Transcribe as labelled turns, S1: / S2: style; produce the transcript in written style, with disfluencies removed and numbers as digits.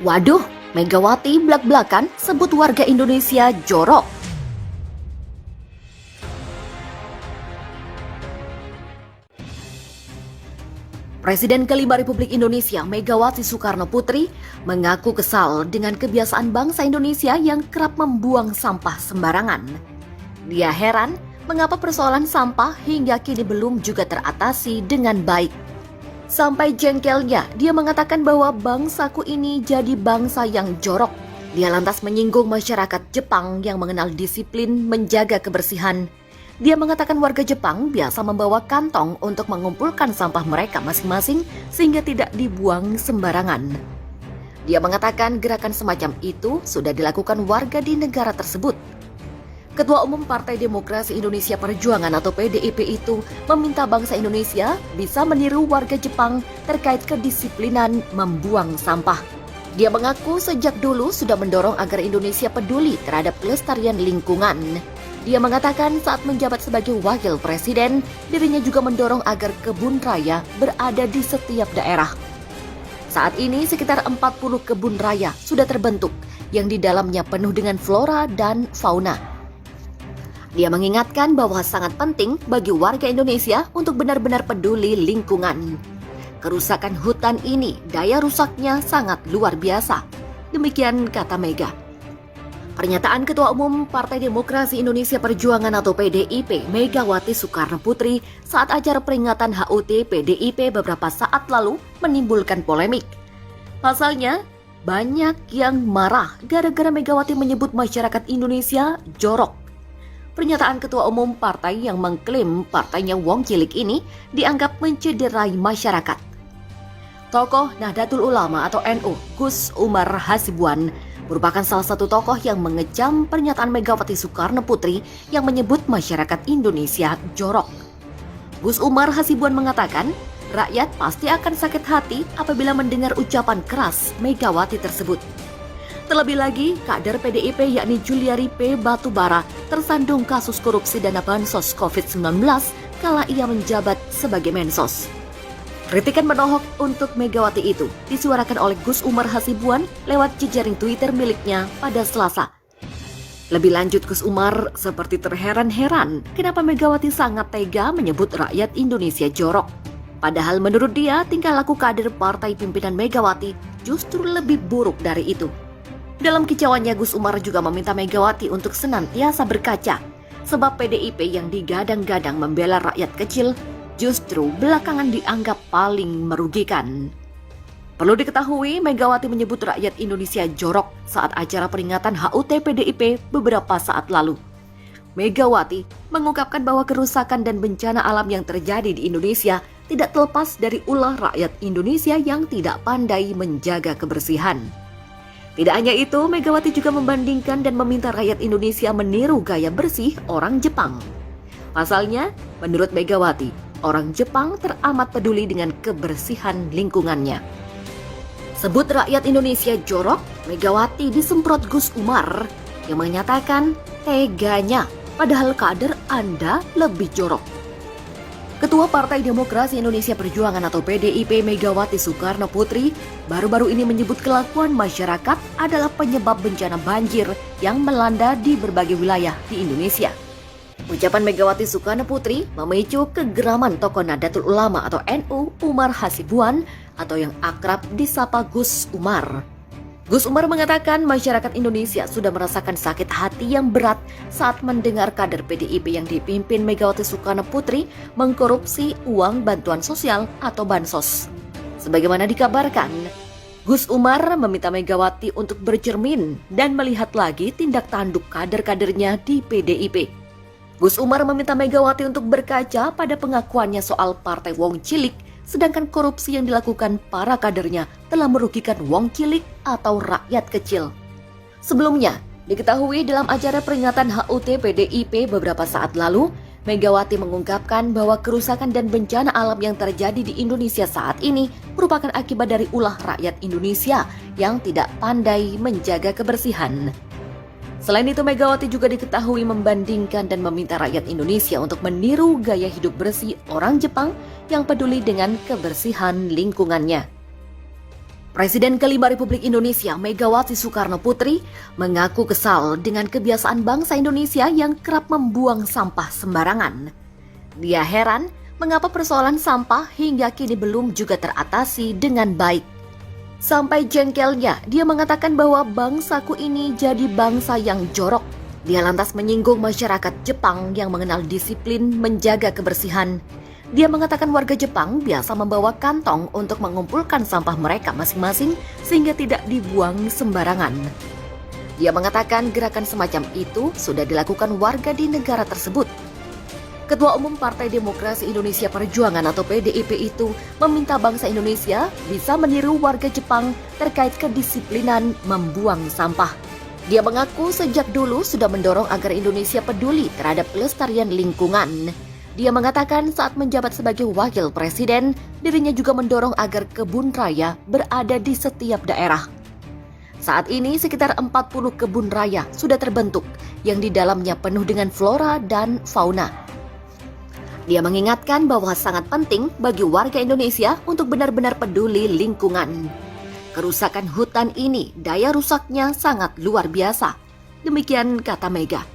S1: Waduh, Megawati blak-blakan sebut warga Indonesia jorok. Presiden kelima Republik Indonesia Megawati Soekarno Putri mengaku kesal dengan kebiasaan bangsa Indonesia yang kerap membuang sampah sembarangan. Dia heran mengapa persoalan sampah hingga kini belum juga teratasi dengan baik. Sampai jengkelnya, dia mengatakan bahwa bangsaku ini jadi bangsa yang jorok. Dia lantas menyinggung masyarakat Jepang yang mengenal disiplin menjaga kebersihan. Dia mengatakan warga Jepang biasa membawa kantong untuk mengumpulkan sampah mereka masing-masing sehingga tidak dibuang sembarangan. Dia mengatakan gerakan semacam itu sudah dilakukan warga di negara tersebut. Ketua Umum Partai Demokrasi Indonesia Perjuangan atau PDIP itu meminta bangsa Indonesia bisa meniru warga Jepang terkait kedisiplinan membuang sampah. Dia mengaku sejak dulu sudah mendorong agar Indonesia peduli terhadap kelestarian lingkungan. Dia mengatakan saat menjabat sebagai wakil presiden, dirinya juga mendorong agar kebun raya berada di setiap daerah. Saat ini sekitar 40 kebun raya sudah terbentuk yang di dalamnya penuh dengan flora dan fauna. Dia mengingatkan bahwa sangat penting bagi warga Indonesia untuk benar-benar peduli lingkungan. Kerusakan hutan ini, daya rusaknya sangat luar biasa. Demikian kata Mega. Pernyataan Ketua Umum Partai Demokrasi Indonesia Perjuangan atau PDIP Megawati Soekarno Putri saat acara peringatan HUT PDIP beberapa saat lalu menimbulkan polemik. Pasalnya, banyak yang marah gara-gara Megawati menyebut masyarakat Indonesia jorok. Pernyataan Ketua Umum partai yang mengklaim partainya Wong Cilik ini dianggap mencederai masyarakat. Tokoh Nahdlatul Ulama atau NU Gus Umar Hasibuan merupakan salah satu tokoh yang mengecam pernyataan Megawati Soekarno Putri yang menyebut masyarakat Indonesia jorok. Gus Umar Hasibuan mengatakan, rakyat pasti akan sakit hati apabila mendengar ucapan keras Megawati tersebut. Terlebih lagi, kader PDIP yakni Juliari P. Batubara tersandung kasus korupsi dana bansos COVID-19 kala ia menjabat sebagai Mensos. Kritikan menohok untuk Megawati itu disuarakan oleh Gus Umar Hasibuan lewat jejaring Twitter miliknya pada Selasa. Lebih lanjut, Gus Umar seperti terheran-heran kenapa Megawati sangat tega menyebut rakyat Indonesia jorok. Padahal menurut dia tingkah laku kader partai pimpinan Megawati justru lebih buruk dari itu. Dalam kicauannya, Gus Umar juga meminta Megawati untuk senantiasa berkaca, sebab PDIP yang digadang-gadang membela rakyat kecil justru belakangan dianggap paling merugikan. Perlu diketahui, Megawati menyebut rakyat Indonesia jorok saat acara peringatan HUT PDIP beberapa saat lalu. Megawati mengungkapkan bahwa kerusakan dan bencana alam yang terjadi di Indonesia tidak terlepas dari ulah rakyat Indonesia yang tidak pandai menjaga kebersihan. Tidak hanya itu, Megawati juga membandingkan dan meminta rakyat Indonesia meniru gaya bersih orang Jepang. Pasalnya, menurut Megawati, orang Jepang teramat peduli dengan kebersihan lingkungannya. Sebut rakyat Indonesia jorok, Megawati disemprot Gus Umar yang menyatakan teganya, padahal kader Anda lebih jorok. Ketua Partai Demokrasi Indonesia Perjuangan atau PDIP Megawati Soekarno Putri baru-baru ini menyebut kelakuan masyarakat adalah penyebab bencana banjir yang melanda di berbagai wilayah di Indonesia. Ucapan Megawati Soekarno Putri memicu kegeraman tokoh Nahdlatul Ulama atau NU Umar Hasibuan atau yang akrab disapa Gus Umar. Gus Umar mengatakan masyarakat Indonesia sudah merasakan sakit hati yang berat saat mendengar kader PDIP yang dipimpin Megawati Soekarno Putri mengkorupsi uang bantuan sosial atau bansos. Sebagaimana dikabarkan, Gus Umar meminta Megawati untuk bercermin dan melihat lagi tindak tanduk kader-kadernya di PDIP. Gus Umar meminta Megawati untuk berkaca pada pengakuannya soal partai Wong Cilik, sedangkan korupsi yang dilakukan para kadernya telah merugikan Wong Cilik atau rakyat kecil. Sebelumnya, diketahui dalam acara peringatan HUT PDIP beberapa saat lalu, Megawati mengungkapkan bahwa kerusakan dan bencana alam yang terjadi di Indonesia saat ini merupakan akibat dari ulah rakyat Indonesia yang tidak pandai menjaga kebersihan. Selain itu, Megawati juga diketahui membandingkan dan meminta rakyat Indonesia untuk meniru gaya hidup bersih orang Jepang yang peduli dengan kebersihan lingkungannya. Presiden kelima Republik Indonesia Megawati Soekarno Putri mengaku kesal dengan kebiasaan bangsa Indonesia yang kerap membuang sampah sembarangan. Dia heran mengapa persoalan sampah hingga kini belum juga teratasi dengan baik. Sampai jengkelnya, dia mengatakan bahwa bangsaku ini jadi bangsa yang jorok. Dia lantas menyinggung masyarakat Jepang yang mengenal disiplin menjaga kebersihan. Dia mengatakan warga Jepang biasa membawa kantong untuk mengumpulkan sampah mereka masing-masing sehingga tidak dibuang sembarangan. Dia mengatakan gerakan semacam itu sudah dilakukan warga di negara tersebut. Ketua Umum Partai Demokrasi Indonesia Perjuangan atau PDIP itu meminta bangsa Indonesia bisa meniru warga Jepang terkait kedisiplinan membuang sampah. Dia mengaku sejak dulu sudah mendorong agar Indonesia peduli terhadap pelestarian lingkungan. Dia mengatakan saat menjabat sebagai wakil presiden, dirinya juga mendorong agar kebun raya berada di setiap daerah. Saat ini sekitar 40 kebun raya sudah terbentuk yang di dalamnya penuh dengan flora dan fauna. Dia mengingatkan bahwa sangat penting bagi warga Indonesia untuk benar-benar peduli lingkungan. Kerusakan hutan ini, daya rusaknya sangat luar biasa. Demikian kata Mega.